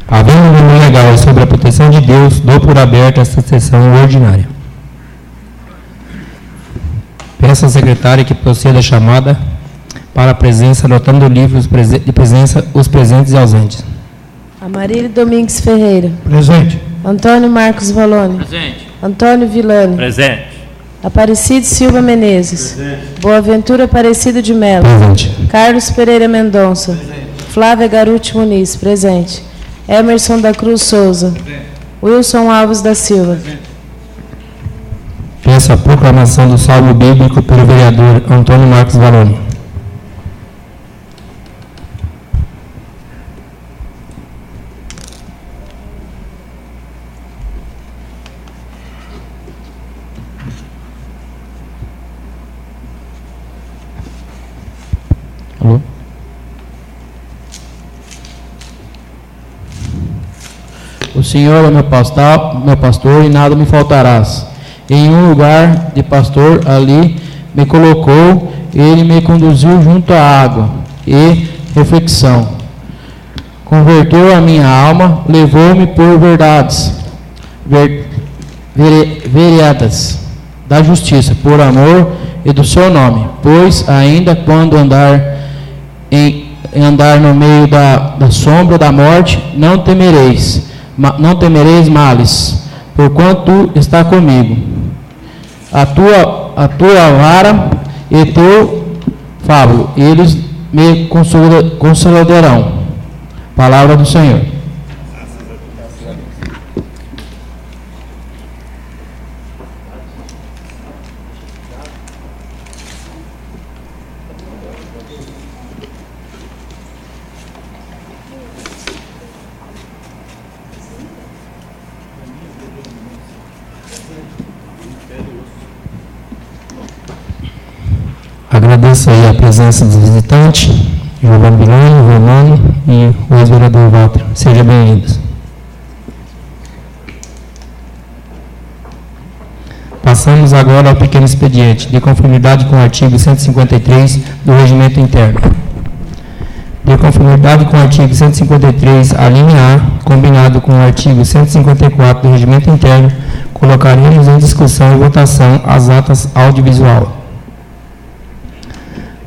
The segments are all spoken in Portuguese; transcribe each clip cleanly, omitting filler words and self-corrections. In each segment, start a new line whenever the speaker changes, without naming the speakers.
Havendo nenhum legal sobre a proteção de Deus, dou por aberta esta sessão ordinária. Peço à secretária que proceda a chamada para a presença, anotando o livro de presença os presentes e ausentes.
Amarílio Domingues Ferreira.
Presente.
Antônio Marcos Valone.
Presente.
Antônio Villani.
Presente.
Aparecido Silva Menezes.
Presente.
Boaventura Aparecido de Melo.
Presente.
Carlos Pereira Mendonça.
Presente.
Flávia Garuti Muniz. Presente. Emerson da Cruz Souza.
Presente.
Wilson Alves da Silva.
Presente.
Peço a proclamação do salmo bíblico pelo vereador Antônio Marcos Valone. Alô? O Senhor é meu pastor e nada me faltarás. Em um lugar de pastor ali me colocou, ele me conduziu junto à água e reflexão. Converteu a minha alma, levou-me por veredas da justiça, por amor e do seu nome. Pois ainda quando andar no meio da sombra da morte, não temereis males, porquanto tu está comigo. A tua vara e teu fábulo, eles me consolarão. Palavra do Senhor. Agradeço aí a presença dos visitantes, Giovanni Bilani, Romano e o ex-vereador Walter. Sejam bem-vindos. Passamos agora ao pequeno expediente, de conformidade com o artigo 153 do Regimento Interno. De conformidade com o artigo 153, a linha A, combinado com o artigo 154 do Regimento Interno, colocaremos em discussão e votação as atas audiovisual.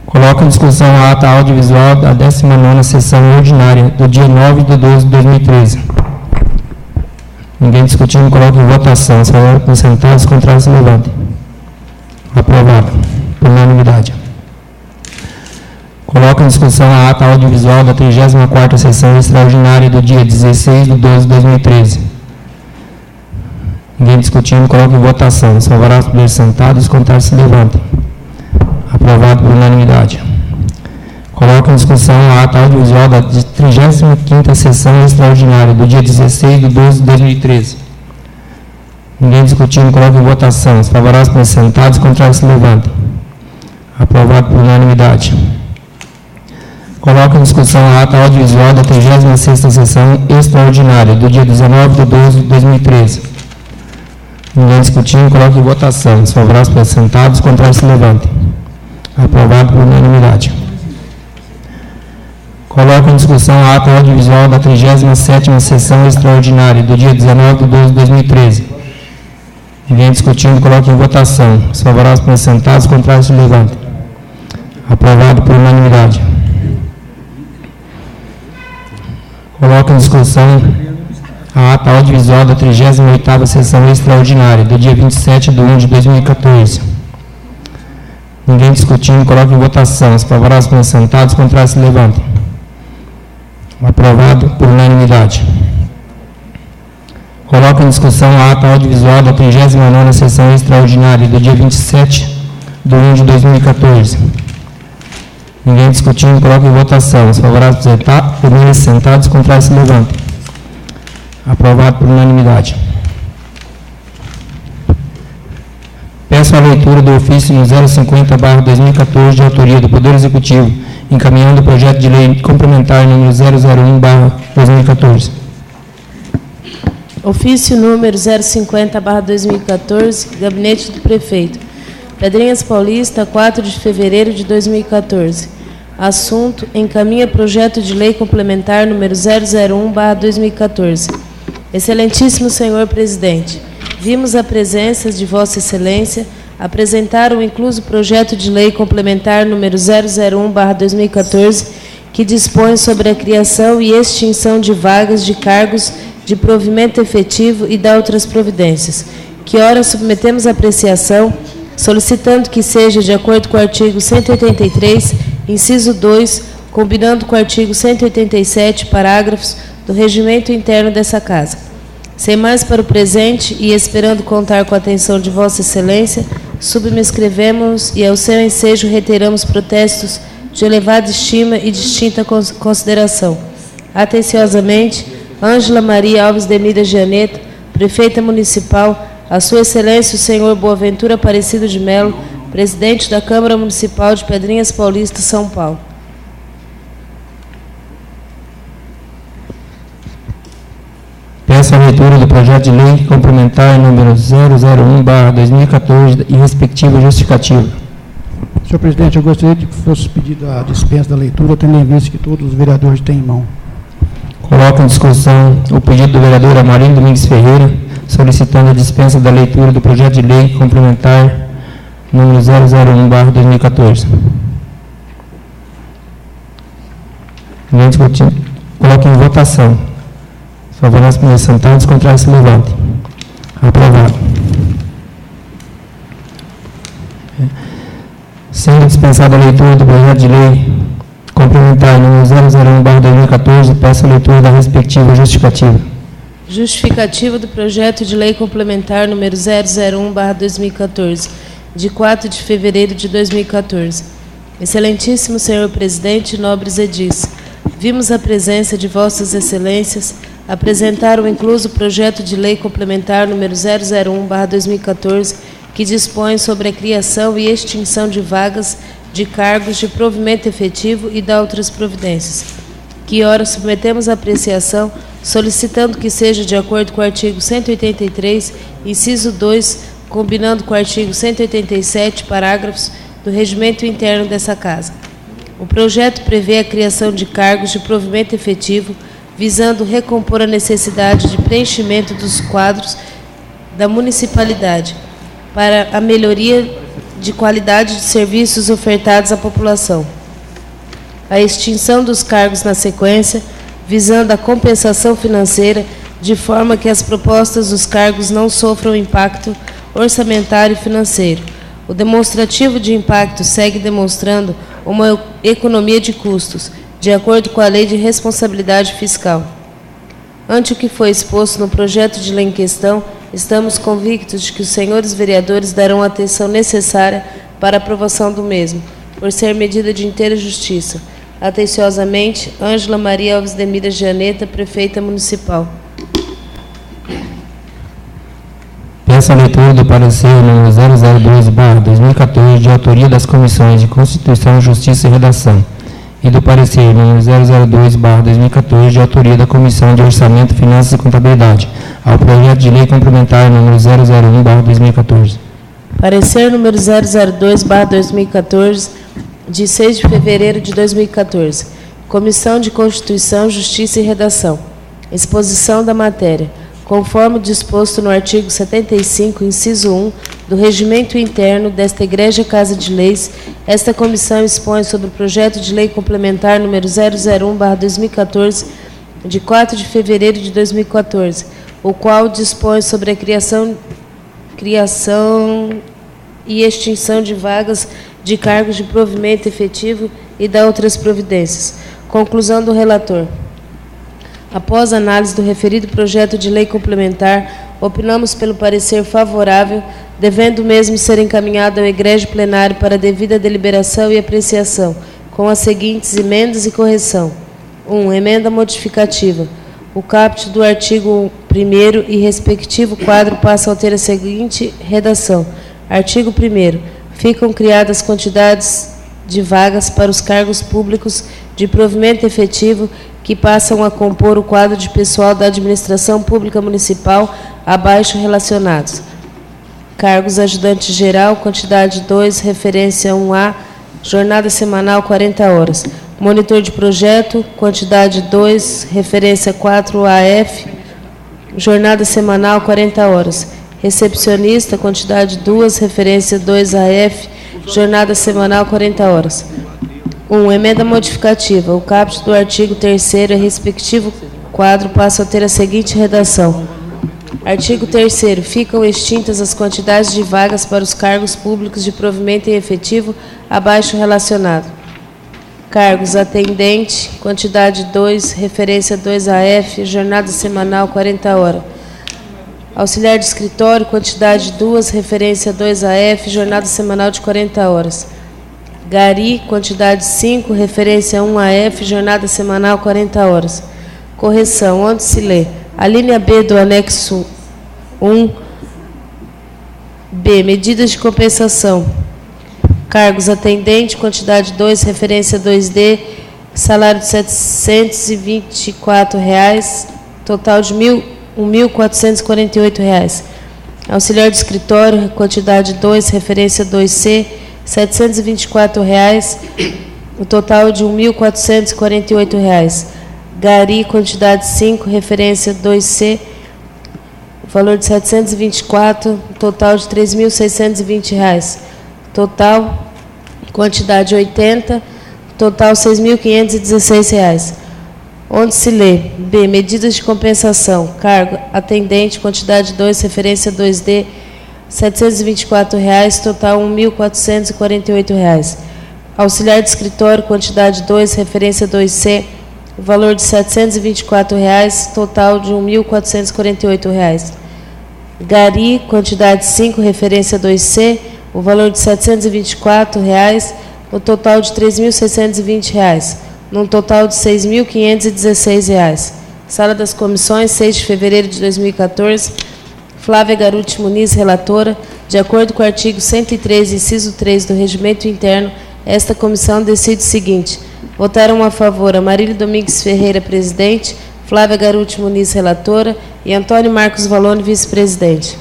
Coloco em discussão a ata audiovisual da 19ª sessão ordinária do dia 9 de 12 de 2013. Ninguém discutindo, coloco em votação. Se for sentados, contrários, se levantem. Aprovado. Por unanimidade. Coloco em discussão a ata audiovisual da 34ª sessão extraordinária do dia 16 de 12 de 2013. Ninguém discutindo, coloco em votação. Os favoráveis por sentados, os contrários se levantem. Aprovado por unanimidade. Coloco em discussão a ata audiovisual da 35ª sessão extraordinária do dia 16 de 12 de 2013. Ninguém discutindo, coloco em votação. Os favoráveis por sentados, os contrários se levantem. Aprovado por unanimidade. Coloco em discussão a ata audiovisual da 36ª sessão extraordinária do dia 19 de 12 de 2013. Ninguém discutindo, coloco em votação. Os favoráveis por sentados, os contrários se levantem. Aprovado por unanimidade. Coloco em discussão a ata audiovisual da 37ª sessão extraordinária do dia 19 de 12 de 2013. Ninguém discutindo, coloco em votação. Os favoráveis por sentados, os contrários se levantem. Aprovado por unanimidade. Coloco em discussão a ata audiovisual da 38ª sessão extraordinária do dia 27 de 1 de 2014. Ninguém discutindo, coloco em votação. Os favoráveis por sentados, os contrários se levantem. Aprovado por unanimidade. Coloco em discussão a ata audiovisual da 39ª sessão extraordinária do dia 27 de 1 de 2014. Ninguém discutindo, coloco em votação. Os favoráveis por sentados, os contrários se levantem. Aprovado por unanimidade. Peço a leitura do ofício no 050/2014 de autoria do Poder Executivo, encaminhando o projeto de lei complementar número 001/2014.
Ofício número 050/2014, Gabinete do Prefeito. Pedrinhas Paulista, 4 de fevereiro de 2014. Assunto: encaminha projeto de lei complementar número 001/2014. Excelentíssimo senhor presidente, vimos a presença de Vossa Excelência apresentar o incluso projeto de lei complementar número 001/2014, que dispõe sobre a criação e extinção de vagas de cargos de provimento efetivo e da outras providências, que ora submetemos à apreciação, solicitando que seja de acordo com o artigo 183, inciso 2, combinando com o artigo 187, parágrafos do regimento interno dessa Casa. Sem mais para o presente e esperando contar com a atenção de Vossa Excelência, subscrevemos e ao seu ensejo reiteramos protestos de elevada estima e distinta consideração. Atenciosamente, Ângela Maria Alves de Mira Gianetta, Prefeita Municipal, a Sua Excelência o Senhor Boaventura Aparecido de Melo, Presidente da Câmara Municipal de Pedrinhas Paulista, São Paulo.
Peço a leitura do projeto de lei complementar número 001/2014 e respectiva justificativa.
Senhor presidente, eu gostaria de que fosse pedida a dispensa da leitura, tendo em vista que todos os vereadores têm em mão.
Coloco em discussão o pedido do vereador Amarildo Domingues Ferreira, solicitando a dispensa da leitura do projeto de lei complementar número 001/2014. Ninguém discutindo. Coloco em votação. Favoráveis por sentados, contrários se levantem. Aprovado. Sendo dispensada a leitura do projeto de lei complementar número 001/2014, peço a leitura da respectiva justificativa.
Justificativa do projeto de lei complementar número 001/2014, de 4 de fevereiro de 2014. Excelentíssimo senhor presidente, nobres edis, vimos a presença de Vossas Excelências apresentar o incluso projeto de lei complementar número 001/2014, que dispõe sobre a criação e extinção de vagas de cargos de provimento efetivo e da outras providências, que ora submetemos à apreciação, solicitando que seja de acordo com o artigo 183, inciso 2, combinando com o artigo 187, parágrafos do regimento interno dessa Casa. O projeto prevê a criação de cargos de provimento efetivo, visando recompor a necessidade de preenchimento dos quadros da municipalidade, para a melhoria de qualidade de serviços ofertados à população. A extinção dos cargos na sequência, visando a compensação financeira, de forma que as propostas dos cargos não sofram impacto orçamentário e financeiro. O demonstrativo de impacto segue demonstrando uma economia de custos, de acordo com a Lei de Responsabilidade Fiscal. Ante o que foi exposto no projeto de lei em questão, estamos convictos de que os senhores vereadores darão a atenção necessária para a aprovação do mesmo, por ser medida de inteira justiça. Atenciosamente, Ângela Maria Alves de Mira Gianeta, Prefeita Municipal.
Peço a leitura do parecer número 002/2014, de autoria das Comissões de Constituição, Justiça e Redação, e do parecer número 002/2014, de autoria da Comissão de Orçamento, Finanças e Contabilidade, ao projeto de lei complementar número 001/2014.
Parecer número 002/2014, de 6 de fevereiro de 2014. Comissão de Constituição, Justiça e Redação. Exposição da matéria. Conforme disposto no artigo 75, inciso 1, do Regimento Interno desta Igreja Casa de Leis, esta comissão expõe sobre o projeto de lei complementar número 001/2014, de 4 de fevereiro de 2014, o qual dispõe sobre a criação e extinção de vagas de cargos de provimento efetivo e da outras providências. Conclusão do relator. Após análise do referido projeto de lei complementar, opinamos pelo parecer favorável, devendo o mesmo ser encaminhado ao egrégio plenário para devida deliberação e apreciação, com as seguintes emendas e correção. 1. Emenda modificativa. O caput do artigo 1º e respectivo quadro passa a ter a seguinte redação. Artigo 1º. Ficam criadas quantidades de vagas para os cargos públicos de provimento efetivo que passam a compor o quadro de pessoal da administração pública municipal abaixo relacionados. Cargos ajudante geral, quantidade 2, referência 1A, jornada semanal 40 horas. Monitor de projeto, quantidade 2, referência 4AF, jornada semanal 40 horas. Recepcionista, quantidade 2, referência 2AF, jornada semanal 40 horas. 1. Emenda modificativa. O caput do artigo 3º e respectivo quadro passa a ter a seguinte redação. Artigo 3º. Ficam extintas as quantidades de vagas para os cargos públicos de provimento em efetivo abaixo relacionado. Cargos atendente, quantidade 2, referência 2AF, jornada semanal 40 horas. Auxiliar de escritório, quantidade 2, referência 2AF, jornada semanal de 40 horas. Gari, quantidade 5, referência 1AF, jornada semanal 40 horas. Correção, onde se lê. A linha B do anexo 1, B, medidas de compensação. Cargos atendente, quantidade 2, referência 2D, salário de R$ 724, total de R$ 1.448. Auxiliar de escritório, quantidade 2, referência 2C, R$ 724, o total de R$ 1.448. Gari, quantidade 5, referência 2C, valor de 724, total de R$ 3.620. Total, quantidade 80, total R$ 6.516. Onde se lê. B. Medidas de compensação. Cargo atendente, quantidade 2, referência 2D, R$ 724, total R$ 1.448. Auxiliar de escritório, quantidade 2, referência 2C, valor de R$ 724, total de R$ 1.448. Gari, quantidade 5, referência 2C, o valor de R$ 724, o total de R$ 3.620, num total de R$ 6.516. Sala das Comissões, 6 de fevereiro de 2014. Flávia Garuti Muniz, relatora. De acordo com o artigo 103, inciso 3 do Regimento Interno, esta comissão decide o seguinte. Votaram a favor Amarílio Domingues Ferreira, presidente, Flávia Garuti Muniz, relatora, e Antônio Marcos Valone, vice-presidente.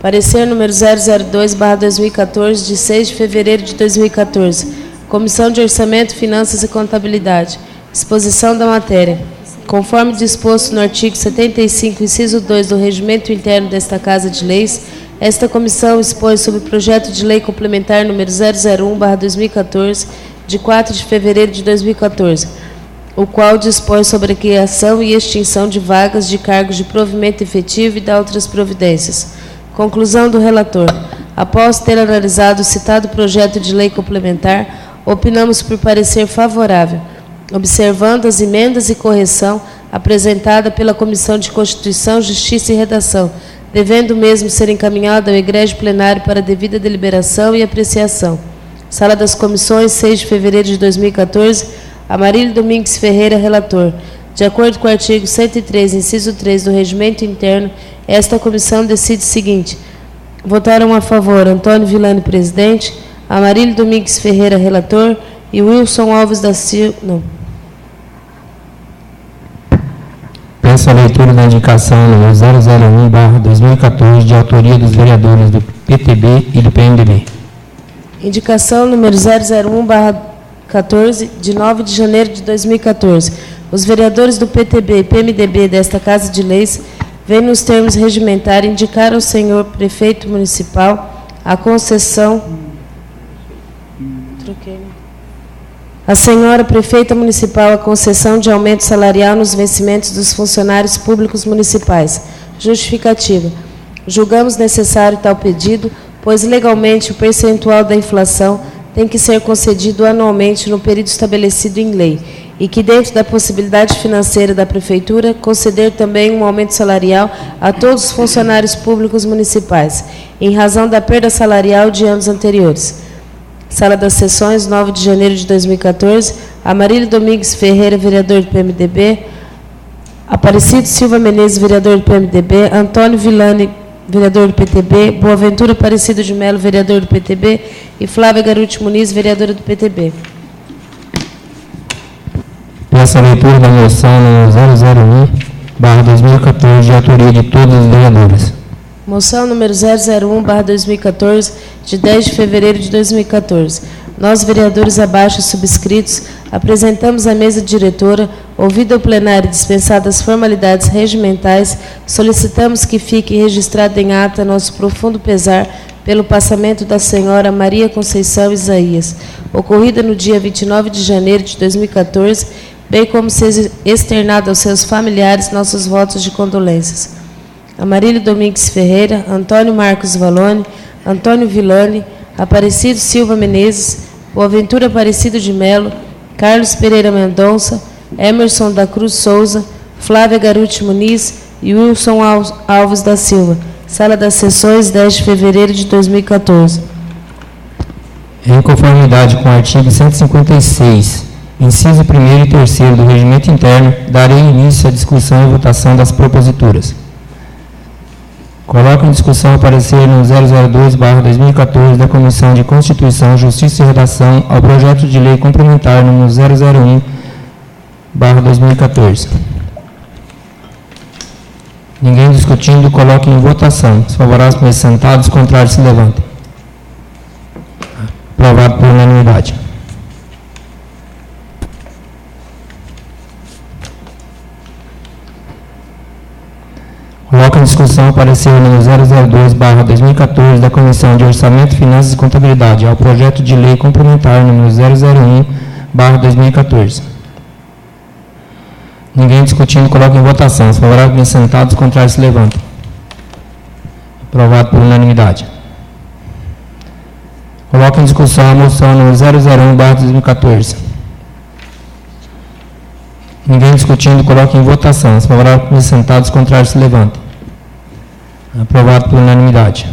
Parecer número 002/2014, de 6 de fevereiro de 2014. Comissão de Orçamento, Finanças e Contabilidade. Exposição da matéria. Conforme disposto no artigo 75, inciso 2 do Regimento Interno desta Casa de Leis, esta comissão expõe sobre o projeto de lei complementar número 001/2014, de 4 de fevereiro de 2014, o qual dispõe sobre a criação e extinção de vagas de cargos de provimento efetivo e da outras providências. Conclusão do relator. Após ter analisado o citado projeto de lei complementar, opinamos por parecer favorável, observando as emendas e correção apresentada pela Comissão de Constituição, Justiça e Redação, devendo o mesmo ser encaminhado ao egrégio plenário para devida deliberação e apreciação. Sala das Comissões, 6 de fevereiro de 2014, Amarílio Domingues Ferreira, relator. De acordo com o artigo 103, inciso 3 do Regimento Interno, esta comissão decide o seguinte: votaram a favor Antônio Villani, presidente, Amarílio Domingues Ferreira, relator, e Wilson Alves da Silva. Não.
Peço a leitura da indicação número 001/2014, de autoria dos vereadores do PTB e do PMDB.
Indicação número 001/14, de 9 de janeiro de 2014. Os vereadores do PTB e PMDB desta Casa de Leis vêm nos termos regimentares indicar ao senhor prefeito municipal a concessão... A senhora prefeita municipal a concessão de aumento salarial nos vencimentos dos funcionários públicos municipais. Justificativa. Julgamos necessário tal pedido, pois legalmente o percentual da inflação tem que ser concedido anualmente no período estabelecido em lei, e que, dentro da possibilidade financeira da Prefeitura, conceder também um aumento salarial a todos os funcionários públicos municipais, em razão da perda salarial de anos anteriores. Sala das Sessões, 9 de janeiro de 2014, Amarílio Domingues Ferreira, vereador do PMDB, Aparecido Silva Menezes, vereador do PMDB, Antônio Villani, vereador do PTB, Boaventura Aparecido de Melo, vereador do PTB, e Flávia Garuti Muniz, vereadora do PTB.
Peço a leitura da moção número 001/2014, de autoria de todos os vereadores.
Moção número 001/2014, de 10 de fevereiro de 2014. Nós, vereadores abaixo subscritos, apresentamos à mesa diretora, ouvido o plenário e dispensadas as formalidades regimentais, solicitamos que fique registrado em ata nosso profundo pesar pelo passamento da senhora Maria Conceição Isaías, ocorrida no dia 29 de janeiro de 2014, bem como seja externado aos seus familiares nossos votos de condolências. Amarílio Domingues Ferreira, Antônio Marcos Valone, Antônio Villani, Aparecido Silva Menezes, Boaventura Aparecido de Melo, Carlos Pereira Mendonça, Emerson da Cruz Souza, Flávia Garuti Muniz e Wilson Alves da Silva. Sala das Sessões, 10 de fevereiro de 2014.
Em conformidade com o artigo 156, inciso 1º e 3º do Regimento Interno, darei início à discussão e votação das proposituras. Coloco em discussão o parecer no 002/2014 da Comissão de Constituição, Justiça e Redação ao projeto de lei complementar número 001/2014. Ninguém discutindo, coloque em votação. Os favoráveis permaneçam sentados, os contrários se levantem. Aprovado por unanimidade. Coloca em discussão o parecer número 002/2014 da Comissão de Orçamento, Finanças e Contabilidade ao projeto de lei complementar número 001/2014. Ninguém discutindo, coloca em votação. Os favoráveis bem sentados, os contrários se levantem. Aprovado por unanimidade. Coloca em discussão a moção número 001/2014. Ninguém discutindo, coloca em votação. Os favoráveis bem sentados, os contrários se levantem. Aprovado por unanimidade.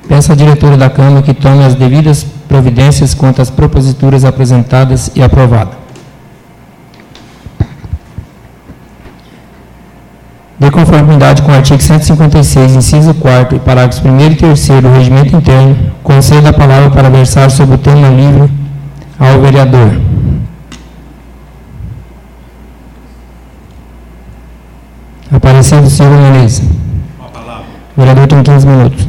Peço à diretora da Câmara que tome as devidas providências quanto às proposituras apresentadas e aprovadas. De conformidade com o artigo 156, inciso 4º e parágrafos 1º e 3º do Regimento Interno, concedo a palavra para versar sobre o tema livre ao vereador. Aparecido Silva Menezes. O vereador tem 15 minutos.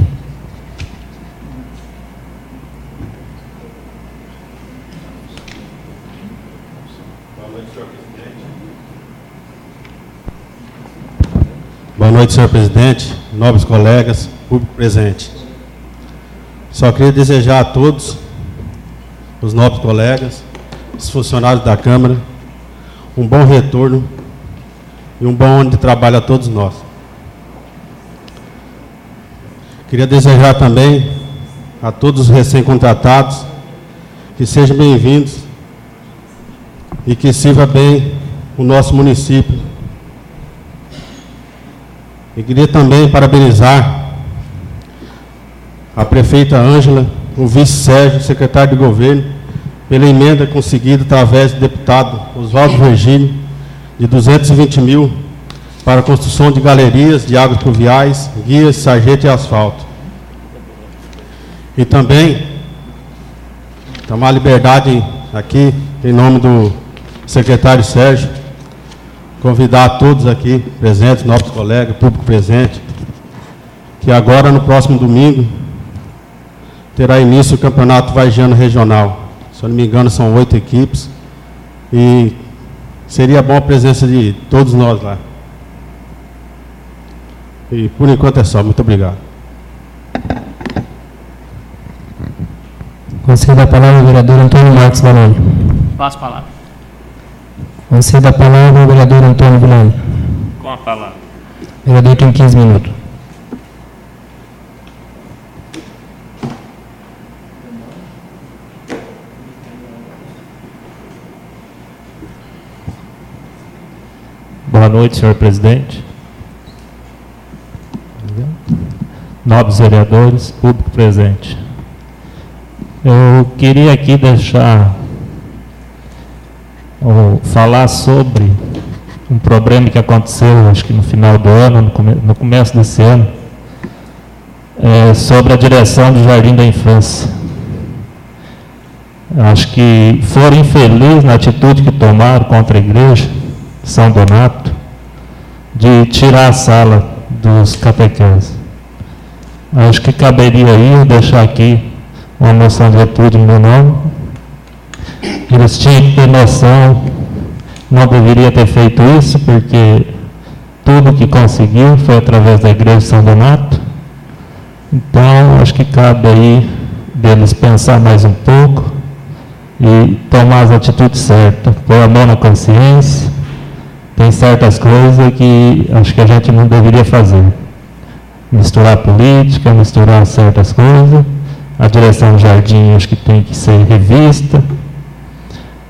Boa noite, senhor presidente, nobres colegas, público presente. Só queria desejar a todos, os nobres colegas, os funcionários da Câmara, um bom retorno e um bom ano de trabalho a todos nós. Queria desejar também a todos os recém-contratados que sejam bem-vindos e que sirva bem o nosso município. E queria também parabenizar a prefeita Ângela, o vice Sérgio, secretário de governo, pela emenda conseguida através do deputado Oswaldo Virgílio, de 220 mil para a construção de galerias de águas pluviais, guias, sarjeta e asfalto. E também tomar a liberdade aqui, em nome do secretário Sérgio, convidar a todos aqui presentes, nossos colegas, público presente, que agora, no próximo domingo, terá início o Campeonato Vargiano Regional. Se eu não me engano, são 8 equipes, e seria bom a presença de todos nós lá. E por enquanto é só. Muito obrigado.
Concedo a palavra ao vereador Antônio Marcos Valone.
Passo a palavra.
Concedo a palavra ao vereador Antônio Vilani.
Com a palavra.
O vereador tem 15 minutos.
Boa noite, senhor presidente. Nobres vereadores, público presente. Eu queria aqui falar sobre um problema que aconteceu, acho que no final do ano, no começo desse ano, sobre a direção do Jardim da Infância. Acho que foram infelizes na atitude que tomaram contra a igreja de São Donato, de tirar a sala dos catequeses. Acho que caberia aí eu deixar aqui uma moção de atitude no meu nome. Eles tinham que ter noção, não deveria ter feito isso, porque tudo que conseguiu foi através da igreja de São Donato. Então, acho que cabe aí deles pensar mais um pouco e tomar as atitudes certas, pôr a mão na consciência. Tem certas coisas que acho que a gente não deveria fazer. Misturar política, misturar certas coisas. A direção do jardim acho que tem que ser revista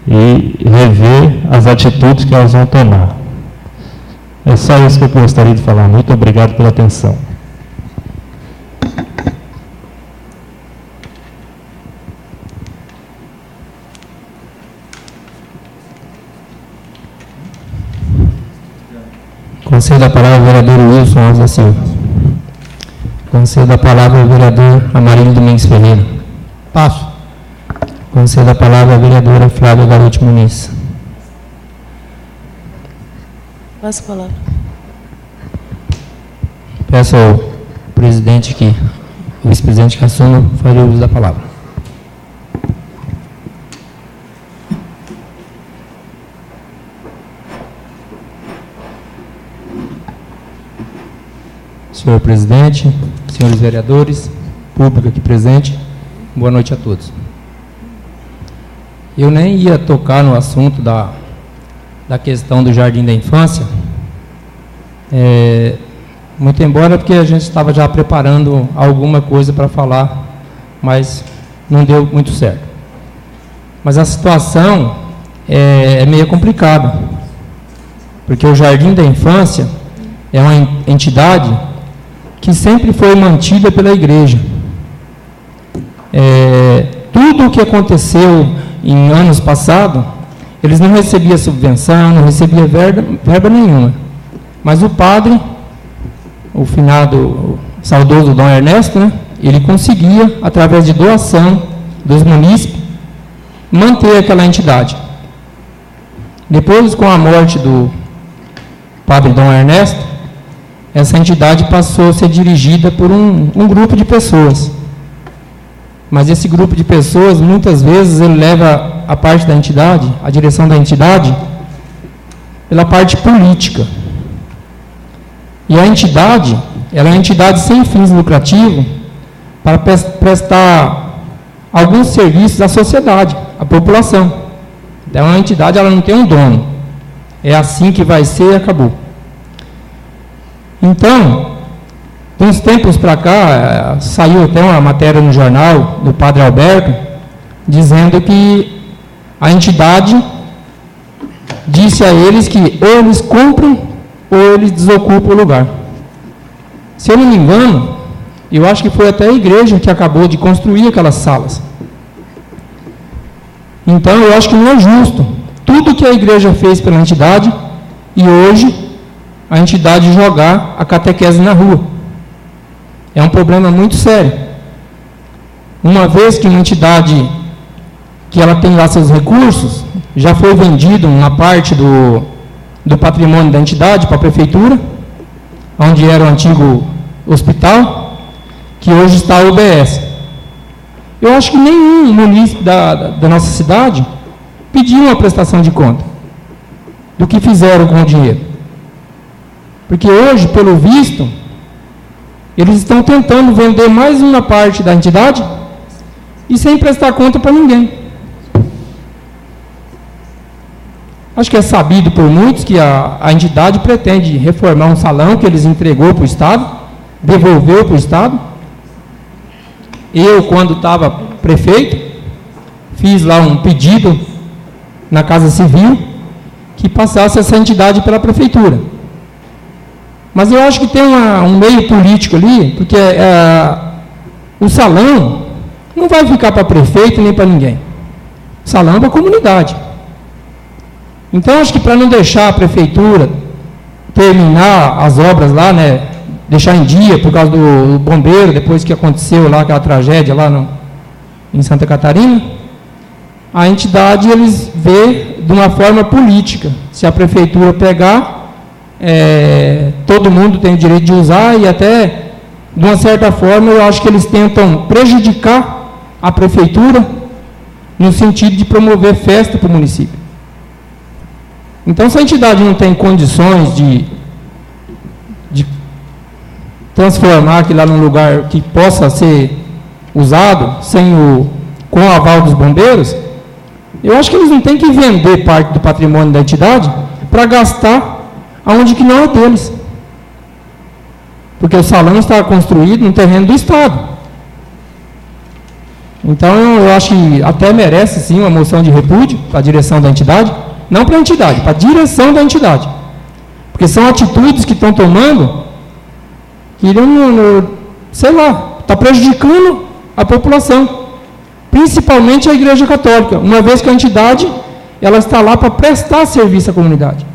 e rever as atitudes que elas vão tomar. É só isso que eu gostaria de falar. Muito obrigado pela atenção.
Concedo a palavra ao vereador Wilson Alves da Silva. Concedo a palavra ao vereador Amarildo Domingues Ferreira.
Passo.
Concedo a palavra à vereadora Flávia Garotti Muniz.
Passo a palavra.
Peço ao presidente o vice-presidente que assuma, faria uso da palavra. Senhor presidente, senhores vereadores, público aqui presente, boa noite a todos. Eu nem ia tocar no assunto da questão do Jardim da Infância, muito embora porque a gente estava já preparando alguma coisa para falar, mas não deu muito certo. Mas a situação é meio complicada, porque o Jardim da Infância é uma entidade que sempre foi mantida pela igreja. Tudo o que aconteceu em anos passados, eles não recebiam subvenção, não recebiam verba nenhuma. Mas o padre, o finado, saudoso Dom Ernesto, né, ele conseguia, através de doação dos munícipes, manter aquela entidade. Depois, com a morte do padre Dom Ernesto, essa entidade passou a ser dirigida por um grupo de pessoas. Mas esse grupo de pessoas, muitas vezes, ele leva a parte da entidade, a direção da entidade, pela parte política. E a entidade, ela é uma entidade sem fins lucrativos para prestar alguns serviços à sociedade, à população. Então, a entidade, ela não tem um dono. É assim que vai ser e acabou. Então, de uns tempos para cá, saiu até uma matéria no jornal do padre Alberto, dizendo que a entidade disse a eles que ou eles cumprem ou eles desocupam o lugar. Se eu não me engano, eu acho que foi até a igreja que acabou de construir aquelas salas. Então, eu acho que não é justo tudo que a igreja fez pela entidade e hoje a entidade jogar a catequese na rua. É um problema muito sério. Uma vez que uma entidade que ela tem lá seus recursos, já foi vendido uma parte do patrimônio da entidade para a prefeitura, onde era o antigo hospital, que hoje está a UBS. Eu acho que nenhum munícipe da nossa cidade pediu uma prestação de conta do que fizeram com o dinheiro. Porque hoje, pelo visto, eles estão tentando vender mais uma parte da entidade e sem prestar conta para ninguém. Acho que é sabido por muitos que a entidade pretende reformar um salão que eles entregou para o Estado, devolveu para o Estado. Eu, quando estava prefeito, fiz lá um pedido na Casa Civil que passasse essa entidade pela prefeitura. Mas eu acho que tem um meio político ali, porque o salão não vai ficar para prefeito nem para ninguém. O salão é para a comunidade. Então, acho que para não deixar a prefeitura terminar as obras lá, né, deixar em dia por causa do bombeiro, depois que aconteceu lá aquela tragédia lá em Santa Catarina, a entidade eles vê de uma forma política. Se a prefeitura pegar, todo mundo tem o direito de usar e até, de uma certa forma, eu acho que eles tentam prejudicar a prefeitura no sentido de promover festa para o município. Então, se a entidade não tem condições de transformar aquilo lá num lugar que possa ser usado com o aval dos bombeiros, eu acho que eles não têm que vender parte do patrimônio da entidade para gastar aonde que não é deles. Porque o salão está construído no terreno do Estado. Então, eu acho que até merece, sim, uma moção de repúdio para a direção da entidade, não para a entidade, para a direção da entidade. Porque são atitudes que estão tomando que, sei lá, está prejudicando a população, principalmente a Igreja Católica, uma vez que a entidade ela está lá para prestar serviço à comunidade.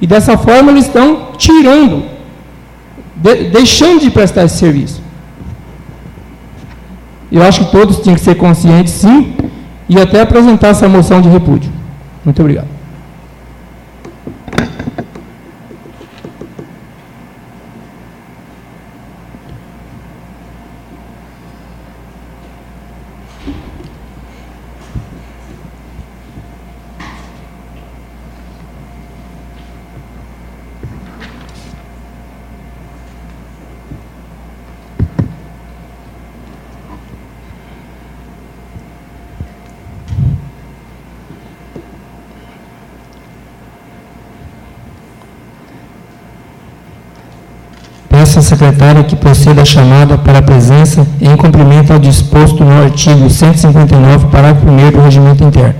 E dessa forma eles estão tirando, deixando de prestar esse serviço. Eu acho que todos tinham que ser conscientes, sim, e até apresentar essa moção de repúdio. Muito obrigado. Peço à secretária que proceda a chamada para a presença em cumprimento ao disposto no artigo 159, parágrafo 1º do Regimento Interno.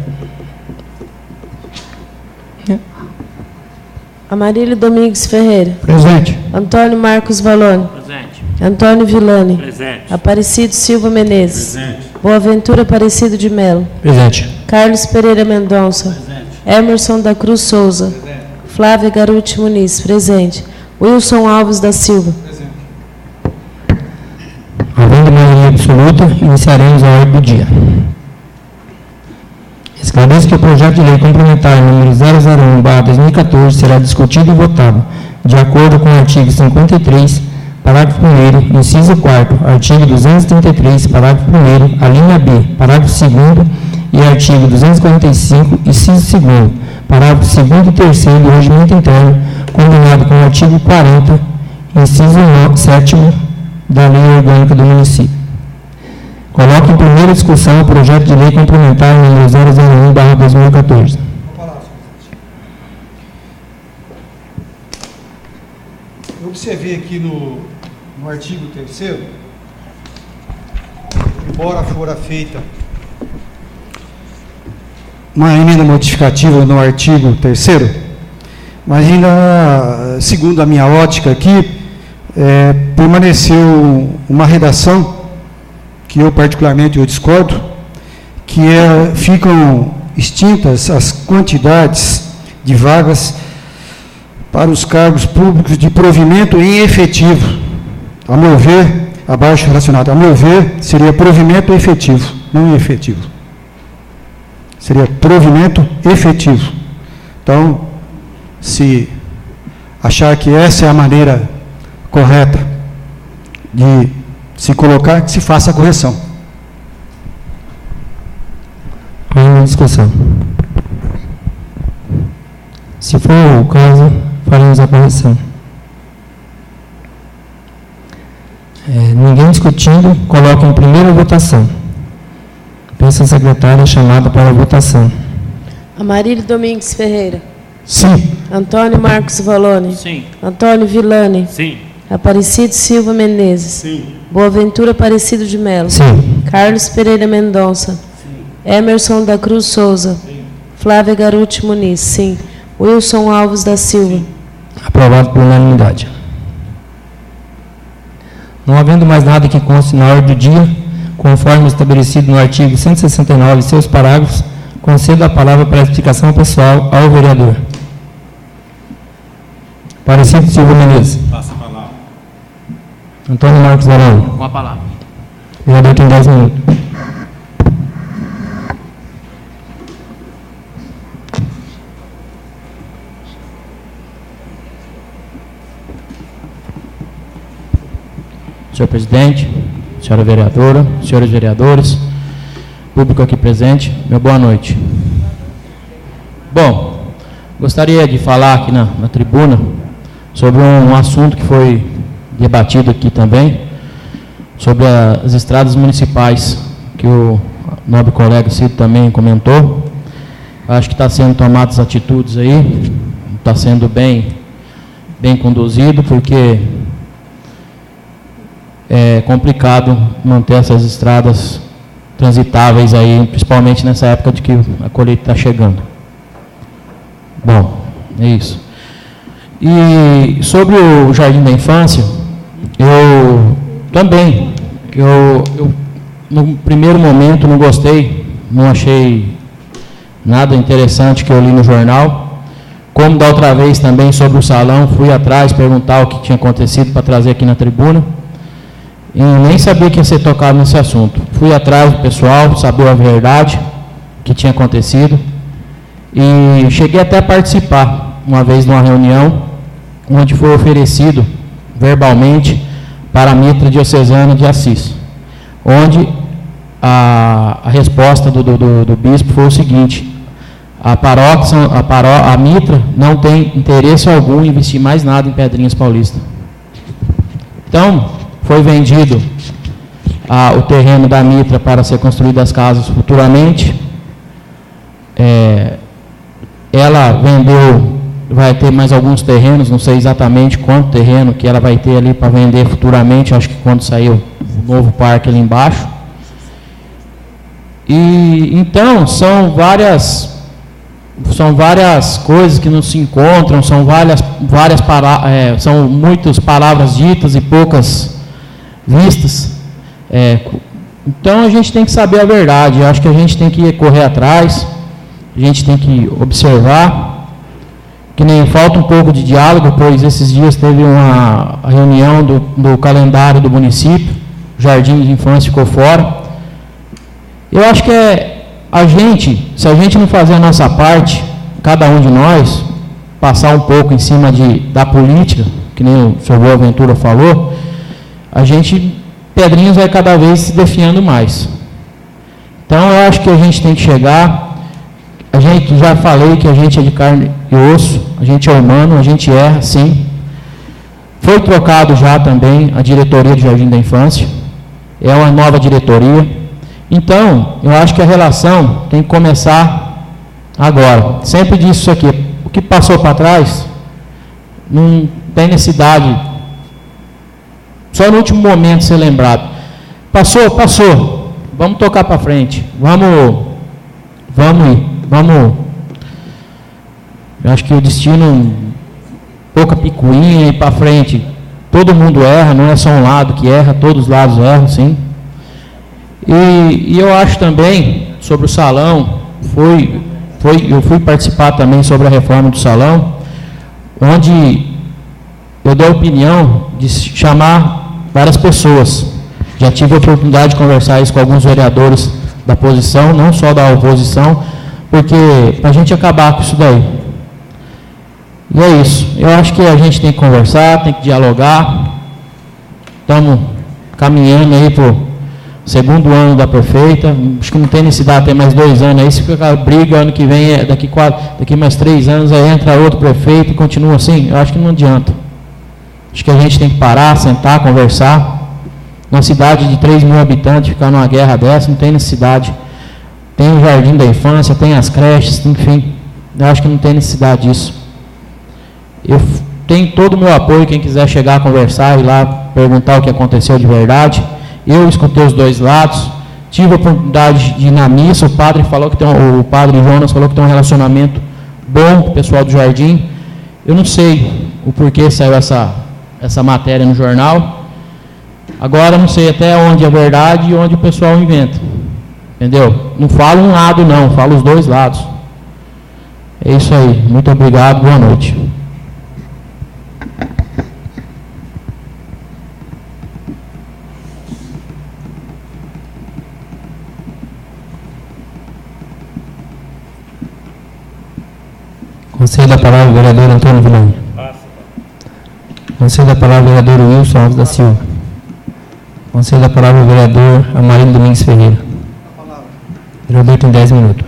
Amarílio Domingues Ferreira.
Presente.
Antônio Marcos Valone.
Presente.
Antônio Villani.
Presente.
Aparecido Silva Menezes.
Presente.
Boaventura Aparecido de Melo.
Presente.
Carlos Pereira Mendonça.
Presente.
Emerson da Cruz Souza.
Presente.
Flávia Garuti Muniz. Presente. Wilson Alves da Silva.
Havendo maioria absoluta, iniciaremos a ordem do dia. Esclareço que o projeto de lei complementar número 001/2014 será discutido e votado de acordo com o artigo 53, parágrafo 1º, inciso 4º, artigo 233, parágrafo 1º, a linha B, parágrafo 2º e artigo 245, inciso 2º, parágrafo 2º e 3º do Regimento Interno, combinado com o artigo 40, inciso 7º da Lei Orgânica do Município. Coloco em primeira discussão o projeto de lei complementar número 001/2014.
Eu observei aqui no artigo 3º, embora fora feita uma emenda modificativa no artigo 3º, mas ainda, segundo a minha ótica aqui, permaneceu uma redação que eu particularmente discordo, que ficam extintas as quantidades de vagas para os cargos públicos de provimento em efetivo. A meu ver, abaixo relacionado, a meu ver, seria provimento efetivo, não em efetivo. Seria provimento efetivo. Então, se achar que essa é a maneira correta de se colocar, que se faça a correção.
Ainda discussão. Se for o caso, faremos a correção. Ninguém discutindo, coloca em primeira votação. Peço a secretária chamada para a votação.
Amarílio Domingues Ferreira.
Sim.
Antônio Marcos Valone.
Sim.
Antônio Villani.
Sim.
Aparecido Silva Menezes.
Sim.
Boaventura Aparecido de Melo.
Sim.
Carlos Pereira Mendonça.
Sim.
Emerson da Cruz Souza.
Sim.
Flávia Garuti Muniz. Sim. Wilson Alves da Silva.
Sim.
Aprovado por unanimidade. Não havendo mais nada que conste na ordem do dia, conforme estabelecido no artigo 169 e seus parágrafos, concedo a palavra para a explicação pessoal ao vereador. Aparecido Silva Menezes.
Passa a palavra.
Antônio Marcos Valone.
Com a palavra.
O vereador tem 10 minutos.
Senhor presidente, senhora vereadora, senhores vereadores, público aqui presente, meu boa noite. Bom, gostaria de falar aqui na tribuna sobre um assunto que foi debatido aqui também, sobre as estradas municipais, que o nobre colega Cid também comentou. Acho que está sendo tomadas atitudes aí, está sendo bem conduzido, porque é complicado manter essas estradas transitáveis aí, principalmente nessa época de que a colheita está chegando. Bom, é isso. E sobre o Jardim da Infância, eu também, no primeiro momento não gostei, não achei nada interessante que eu li no jornal. Como da outra vez também sobre o salão, fui atrás perguntar o que tinha acontecido para trazer aqui na tribuna. E nem sabia que ia ser tocado nesse assunto. Fui atrás do pessoal, saber a verdade que tinha acontecido. E cheguei até a participar, uma vez, numa reunião, onde foi oferecido, verbalmente, para a mitra diocesana de Assis. Onde a resposta do bispo foi o seguinte: a mitra não tem interesse algum em investir mais nada em Pedrinhas Paulista. Então, foi vendido o terreno da mitra para ser construídas as casas futuramente. Ela vendeu, vai ter mais alguns terrenos, não sei exatamente quanto terreno que ela vai ter ali para vender futuramente, acho que quando sair o novo parque ali embaixo. E então são várias coisas que não se encontram, são são muitas palavras ditas e poucas vistas. Então a gente tem que saber a verdade. Eu acho que a gente tem que correr atrás, a gente tem que observar, que nem falta um pouco de diálogo, pois esses dias teve uma reunião do calendário do município, o Jardim de Infância ficou fora. Eu acho que se a gente não fazer a nossa parte, cada um de nós, passar um pouco em cima da política, que nem o senhor Boaventura falou, Pedrinhas vai cada vez se definhando mais. Então, eu acho que a gente tem que chegar, já falei que a gente é de carne e osso, a gente é humano, a gente erra, sim. Foi trocado já também a diretoria do Jardim da Infância, é uma nova diretoria. Então, eu acho que a relação tem que começar agora. Sempre disse isso aqui, o que passou para trás, não tem necessidade, só no último momento ser lembrado. Passou, vamos tocar para frente, vamos ir. eu acho que o destino, pouca picuinha e para frente, todo mundo erra, não é só um lado que erra, todos os lados erram, sim. E eu acho também, sobre o salão, eu fui participar também sobre a reforma do salão, onde eu dei a opinião de chamar várias pessoas. Já tive a oportunidade de conversar isso com alguns vereadores da posição, não só da oposição, porque para a gente acabar com isso daí. E é isso. Eu acho que a gente tem que conversar, tem que dialogar. Estamos caminhando aí para o segundo ano da prefeita. Acho que não tem necessidade, tem mais 2 anos aí. Se ficar briga, ano que vem, daqui mais 3 anos, aí entra outro prefeito e continua assim. Eu acho que não adianta. Acho que a gente tem que parar, sentar, conversar. Numa cidade de 3 mil habitantes, ficar numa guerra dessa, não tem necessidade. Tem o jardim da infância, tem as creches, enfim. Eu acho que não tem necessidade disso. Eu tenho todo o meu apoio, quem quiser chegar a conversar e lá perguntar o que aconteceu de verdade. Eu escutei os 2 lados, tive a oportunidade de ir na missa, o padre Jonas falou que tem um relacionamento bom com o pessoal do jardim. Eu não sei o porquê saiu essa matéria no jornal. Agora não sei até onde é verdade e onde o pessoal inventa. Entendeu? Não falo um lado não, falo os 2 lados. É isso aí. Muito obrigado, boa noite.
Conselho da palavra, vereador Antônio Vilani. Conselho da palavra, vereador Wilson Alves da Silva. Conselho da palavra, vereador Amarino Domingues Ferreira. O vereador tem 10 minutos.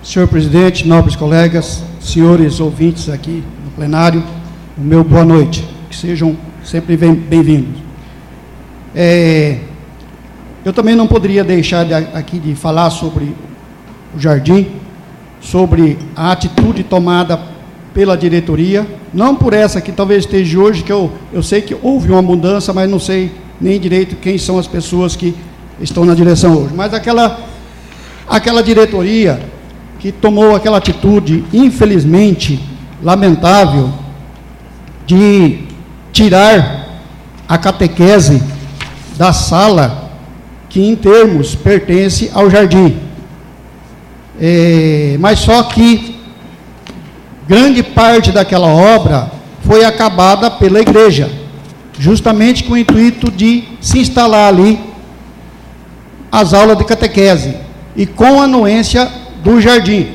Senhor presidente, nobres colegas, senhores ouvintes aqui no plenário, o meu boa noite. Que sejam sempre bem-vindos. Eu também não poderia deixar aqui de falar sobre o jardim, sobre a atitude tomada pela diretoria, não por essa que talvez esteja hoje, que eu sei que houve uma mudança, mas não sei nem direito quem são as pessoas que estão na direção hoje, mas aquela diretoria que tomou aquela atitude, infelizmente, lamentável, de tirar a catequese da sala que, em termos, pertence ao jardim. Mas só que grande parte daquela obra foi acabada pela igreja, justamente com o intuito de se instalar ali as aulas de catequese e com a anuência do jardim.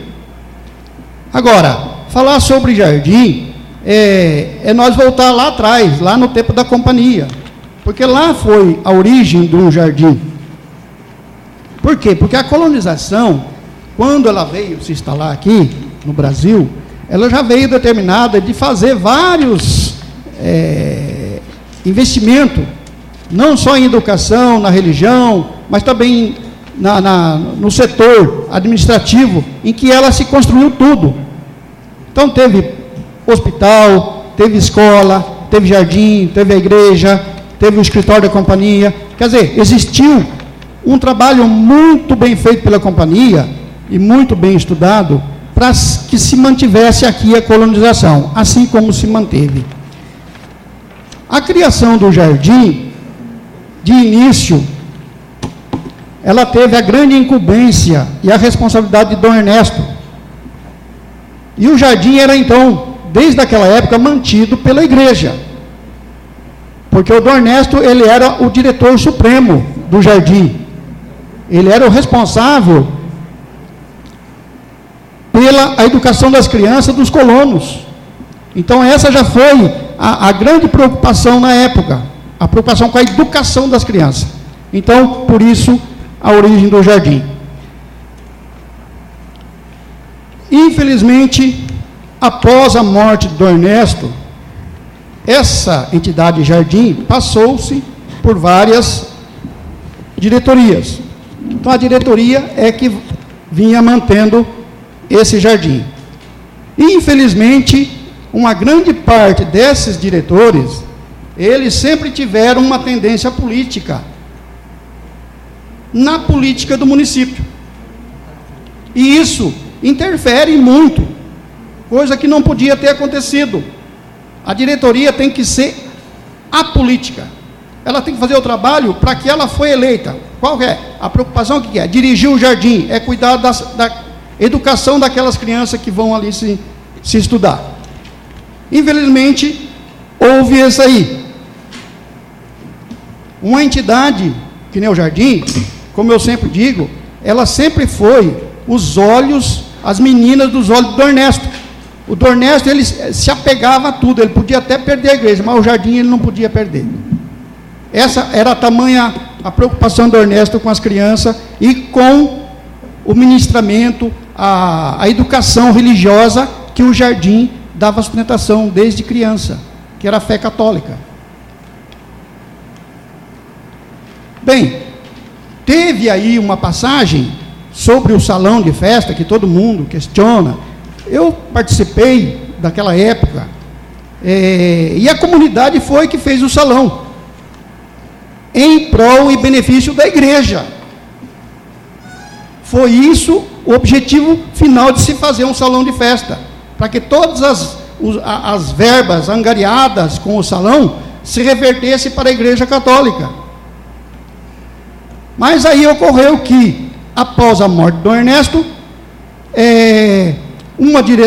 Agora, falar sobre jardim é nós voltar lá atrás, lá no tempo da companhia, porque lá foi a origem do jardim. Por quê? Porque a colonização, quando ela veio se instalar aqui no Brasil, ela já veio determinada de fazer vários investimentos, não só em educação, na religião, mas também no setor administrativo, em que ela se construiu tudo. Então teve hospital, teve escola, teve jardim, teve a igreja, teve o escritório da companhia. Quer dizer, existiu um trabalho muito bem feito pela companhia e muito bem estudado para que se mantivesse aqui a colonização, assim como se manteve. A criação do jardim, de início, ela teve a grande incumbência e a responsabilidade de Dom Ernesto. E o jardim era, então, desde aquela época, mantido pela igreja. Porque o Dom Ernesto, ele era o diretor supremo do jardim. Ele era o responsável pela educação das crianças dos colonos. Então, essa já foi a grande preocupação na época, a preocupação com a educação das crianças. Então, por isso, a origem do jardim. Infelizmente, após a morte de Dom Ernesto, essa entidade jardim passou-se por várias diretorias. Então, a diretoria é que vinha mantendo esse jardim. Infelizmente, uma grande parte desses diretores, eles sempre tiveram uma tendência política, na política do município. E isso interfere muito, coisa que não podia ter acontecido. A diretoria tem que ser apolítica. Ela tem que fazer o trabalho para que ela foi eleita. Qual é? A preocupação que é? Dirigir o jardim, é cuidar da educação daquelas crianças que vão ali se estudar. Infelizmente, houve isso aí. Uma entidade, que nem o jardim, como eu sempre digo, ela sempre foi os olhos, as meninas dos olhos do Ernesto. O do Ernesto, ele se apegava a tudo, ele podia até perder a igreja, mas o jardim ele não podia perder. Essa era a tamanha a preocupação do Ernesto com as crianças e com o ministramento, a educação religiosa que o jardim dava sustentação desde criança, que era a fé católica. Bem, teve aí uma passagem sobre o salão de festa, que todo mundo questiona. Eu participei daquela época, e a comunidade foi que fez o salão, em prol e benefício da igreja. Foi isso o objetivo final de se fazer um salão de festa, para que todas as verbas angariadas com o salão se revertessem para a igreja católica. Mas aí ocorreu que, após a morte do Ernesto,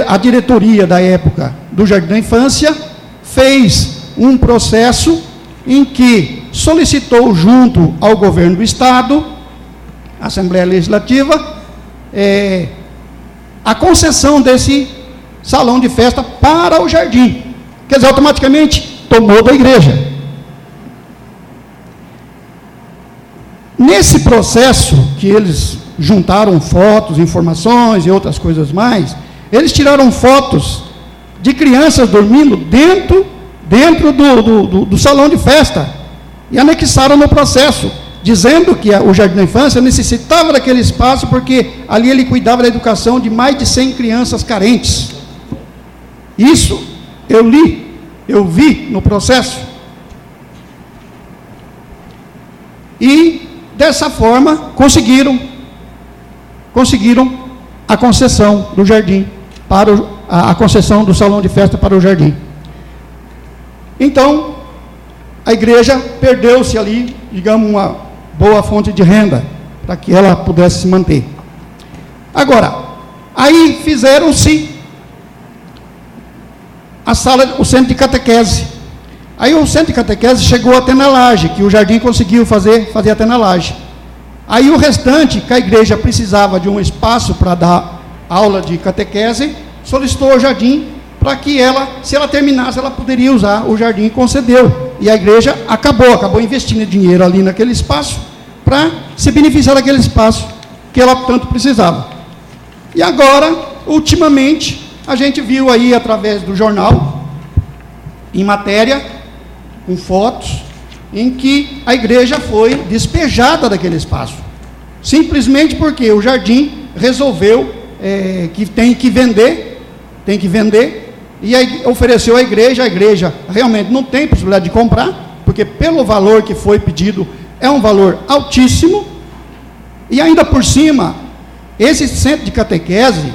a diretoria da época do Jardim da Infância fez um processo em que solicitou junto ao governo do Estado, Assembleia Legislativa, a concessão desse salão de festa para o jardim. Quer dizer, automaticamente tomou da igreja. Nesse processo que eles juntaram fotos, informações e outras coisas mais, eles tiraram fotos de crianças dormindo dentro do salão de festa e anexaram no processo, dizendo que o Jardim da Infância necessitava daquele espaço porque ali ele cuidava da educação de mais de 100 crianças carentes. Isso eu vi no processo. E dessa forma conseguiram a concessão do jardim a concessão do salão de festa para o jardim. Então, a igreja perdeu-se ali, digamos, uma boa fonte de renda, para que ela pudesse se manter. Agora, aí fizeram-se o centro de catequese. Aí o centro de catequese chegou até na laje, que o jardim conseguiu fazer até na laje. Aí o restante, que a igreja precisava de um espaço para dar aula de catequese, solicitou ao jardim para que se ela terminasse, ela poderia usar o jardim, e concedeu. E a igreja acabou investindo dinheiro ali naquele espaço, para se beneficiar daquele espaço que ela tanto precisava. E agora, ultimamente, a gente viu aí através do jornal, em matéria, com fotos, em que a igreja foi despejada daquele espaço, simplesmente porque o jardim resolveu que tem que vender, e aí ofereceu à igreja. A igreja realmente não tem possibilidade de comprar, porque pelo valor que foi pedido, é um valor altíssimo, e ainda por cima, esse centro de catequese,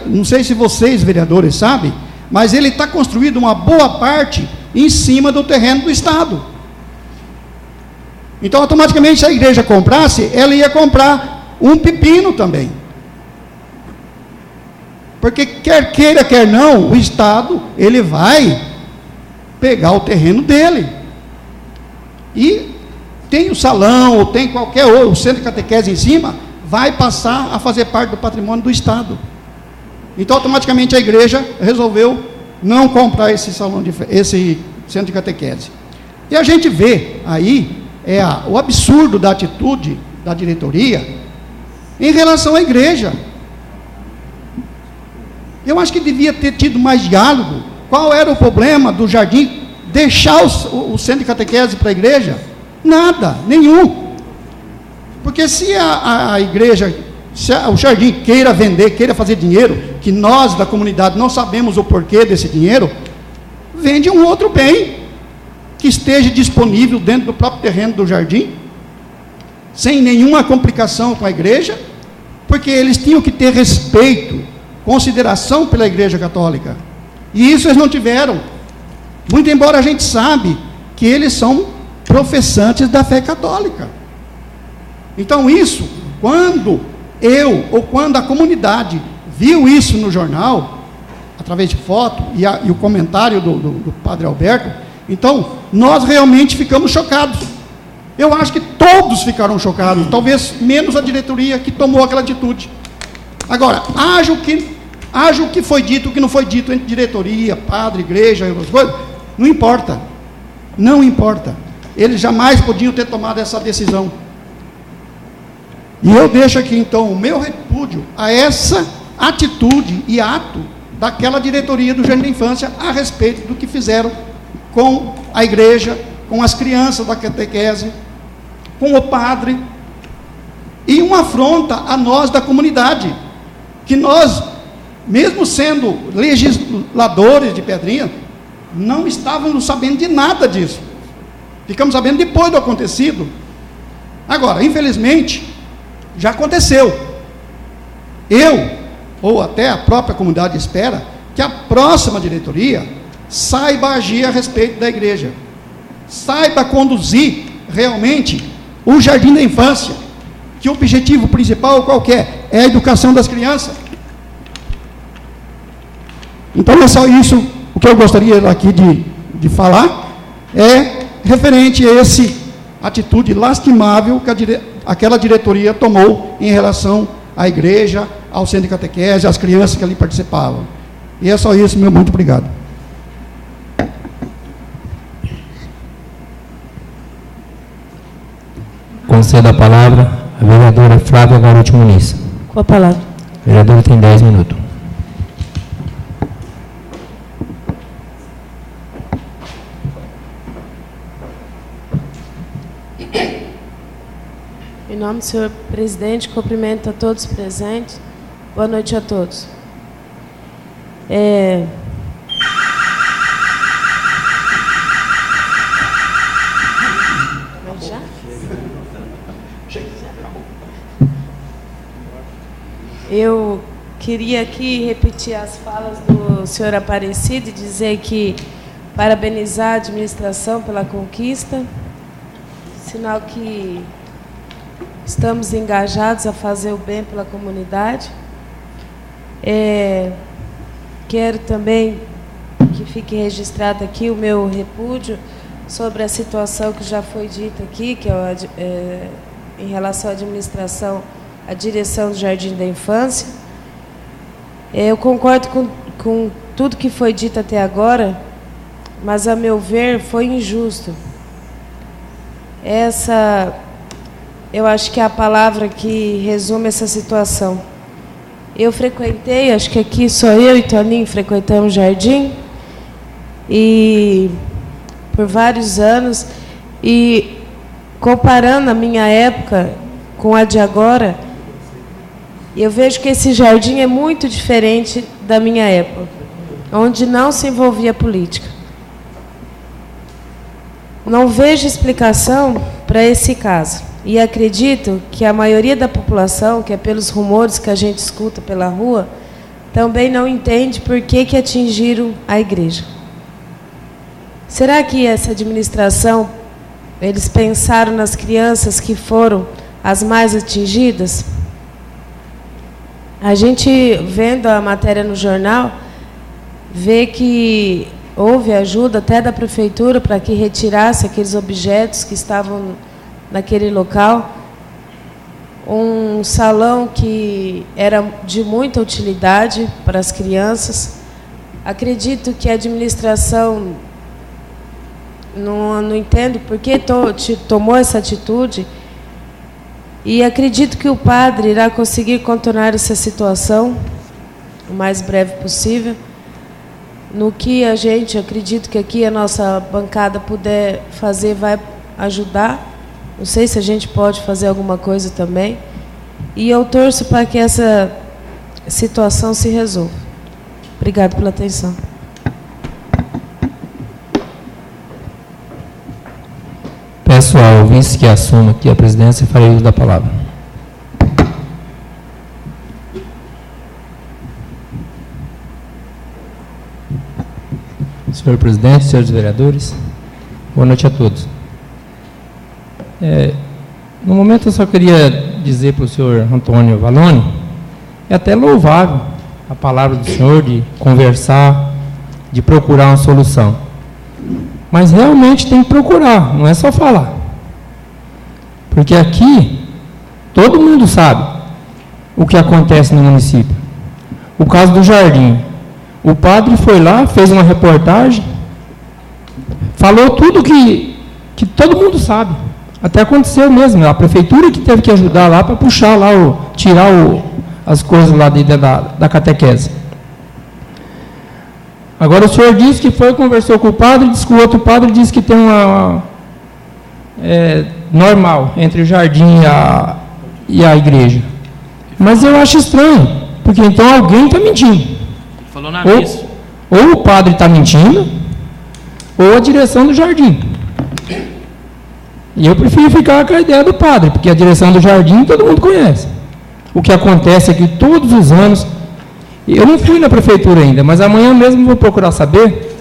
não sei se vocês, vereadores, sabem, mas ele está construído uma boa parte em cima do terreno do Estado. Então, automaticamente, se a igreja comprasse, ela ia comprar um pepino também. Porque quer queira, quer não, o Estado, ele vai pegar o terreno dele. E tem o salão, ou tem qualquer outro, o centro de catequese em cima, vai passar a fazer parte do patrimônio do Estado. Então, automaticamente, a igreja resolveu não comprar esse centro de catequese. E a gente vê aí o absurdo da atitude da diretoria em relação à igreja. Eu acho que devia ter tido mais diálogo. Qual era o problema do jardim deixar o centro de catequese para a igreja? Nada, nenhum. Porque se a igreja Se o jardim queira vender, queira fazer dinheiro, que nós da comunidade não sabemos o porquê desse dinheiro, vende um outro bem que esteja disponível dentro do próprio terreno do jardim, sem nenhuma complicação com a igreja, porque eles tinham que ter respeito, consideração pela Igreja Católica, e isso eles não tiveram, muito embora a gente sabe que eles são professantes da fé católica. Então isso, quando eu, ou quando a comunidade viu isso no jornal, através de foto, e o comentário do padre Alberto, então, nós realmente ficamos chocados. Eu acho que todos ficaram chocados, talvez menos a diretoria que tomou aquela atitude. Agora, haja o que foi dito, o que não foi dito entre diretoria, padre, igreja, outras coisas, não importa. Não importa. Eles jamais podiam ter tomado essa decisão. E eu deixo aqui, então, o meu repúdio a essa atitude e ato daquela diretoria do Jardim da Infância a respeito do que fizeram com a igreja, com as crianças da catequese, com o padre, e uma afronta a nós da comunidade, que nós, mesmo sendo legisladores de Pedrinha, não estávamos sabendo de nada disso. Ficamos sabendo depois do acontecido. Agora, infelizmente, já aconteceu. Eu, ou até a própria comunidade, espera que a próxima diretoria saiba agir a respeito da igreja, saiba conduzir realmente o Jardim da Infância, que o objetivo principal qualquer é a educação das crianças. Então é só isso o que eu gostaria aqui de falar, é referente a essa atitude lastimável que aquela diretoria tomou em relação à igreja, ao centro de catequese, às crianças que ali participavam. E é só isso, meu muito obrigado.
Concedo a palavra à vereadora Flávia Garotti Muniz.
Com a palavra.
A vereadora tem 10 minutos.
Em nome do senhor presidente, cumprimento a todos presentes. Boa noite a todos. Eu queria aqui repetir as falas do senhor Aparecido e dizer que parabenizar a administração pela conquista, sinal que estamos engajados a fazer o bem pela comunidade. Quero também que fique registrado aqui o meu repúdio sobre a situação que já foi dita aqui, que em relação à administração, a direção do Jardim da Infância. Eu concordo com tudo que foi dito até agora, mas, a meu ver, foi injusto. Eu acho que é a palavra que resume essa situação. Eu frequentei, acho que aqui só eu e Toninho frequentamos o jardim, e por vários anos, e comparando a minha época com a de agora, eu vejo que esse jardim é muito diferente da minha época, onde não se envolvia política. Não vejo explicação para esse caso. E acredito que a maioria da população, que é pelos rumores que a gente escuta pela rua, também não entende por que atingiram a igreja. Será que essa administração, eles pensaram nas crianças que foram as mais atingidas? A gente, vendo a matéria no jornal, vê que houve ajuda até da prefeitura para que retirasse aqueles objetos que estavam naquele local. Um salão que era de muita utilidade para as crianças. Acredito que a administração não entende por que tomou essa atitude, e acredito que o padre irá conseguir contornar essa situação o mais breve possível. No que a gente, acredito que aqui a nossa bancada puder fazer, vai ajudar. Não sei se a gente pode fazer alguma coisa também. E eu torço para que essa situação se resolva. Obrigado pela atenção.
Peço ao vice que assuma aqui a presidência e farei uso da palavra. Senhor presidente, senhores vereadores, boa noite a todos. No momento eu só queria dizer para o senhor Antônio Vallone, é até louvável a palavra do senhor de conversar, de procurar uma solução. Mas realmente tem que procurar, não é só falar. Porque aqui, todo mundo sabe o que acontece no município. O caso do Jardim. O padre foi lá, fez uma reportagem, falou tudo que todo mundo sabe. Até aconteceu mesmo, a prefeitura que teve que ajudar lá para puxar lá, tirar as coisas lá dentro da catequese. Agora o senhor disse que foi, conversou com o padre, disse que o outro padre disse que tem uma normal entre o jardim e a igreja. Mas eu acho estranho, porque então alguém está mentindo.
Falou na missa.
Ou o padre está mentindo, ou a direção do jardim. E eu prefiro ficar com a ideia do padre, porque a direção do jardim todo mundo conhece. O que acontece é que todos os anos, eu não fui na prefeitura ainda, mas amanhã mesmo vou procurar saber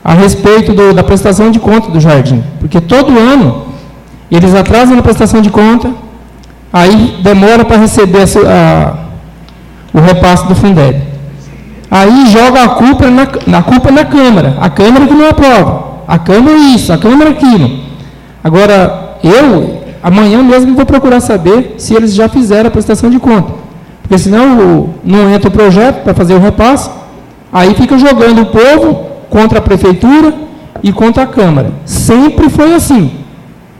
a respeito da prestação de conta do jardim. Porque todo ano eles atrasam na prestação de conta, aí demora para receber o repasse do Fundeb. Aí joga a culpa na Câmara. A Câmara que não aprova. A Câmara isso, a Câmara aquilo. Agora, amanhã mesmo vou procurar saber se eles já fizeram a prestação de conta. Porque senão não entra o projeto para fazer o repasse, aí fica jogando o povo contra a prefeitura e contra a Câmara. Sempre foi assim.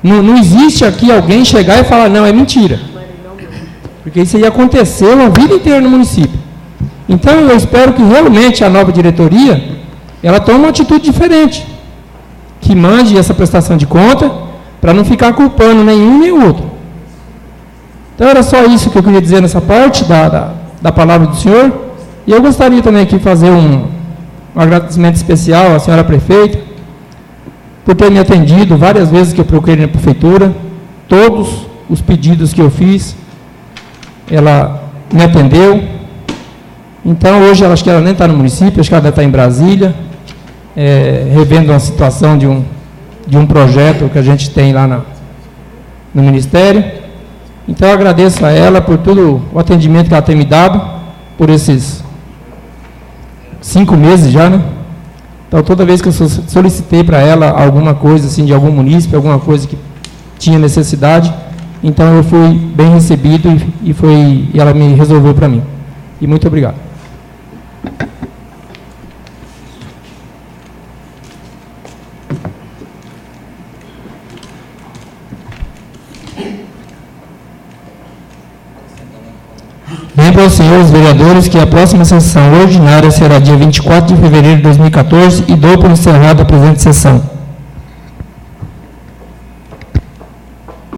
Não existe aqui alguém chegar e falar, não, é mentira. Porque isso aí aconteceu a vida inteira no município. Então, eu espero que realmente a nova diretoria, ela tome uma atitude diferente. Que mande essa prestação de conta, para não ficar culpando nenhum nem o outro. Então, era só isso que eu queria dizer nessa parte da palavra do senhor. E eu gostaria também aqui de fazer um agradecimento especial à senhora prefeita, por ter me atendido várias vezes que eu procurei na prefeitura. Todos os pedidos que eu fiz, ela me atendeu. Então, hoje, acho que ela nem está no município, acho que ela deve estar em Brasília, revendo uma situação de um projeto que a gente tem lá no Ministério. Então, eu agradeço a ela por todo o atendimento que ela tem me dado, por esses 5 meses já, né? Então, toda vez que eu solicitei para ela alguma coisa, assim, de algum município, alguma coisa que tinha necessidade, então eu fui bem recebido e ela me resolveu para mim. E muito obrigado. Lembro aos senhores vereadores que a próxima sessão ordinária será dia 24 de fevereiro de 2014 e dou por encerrada a presente sessão.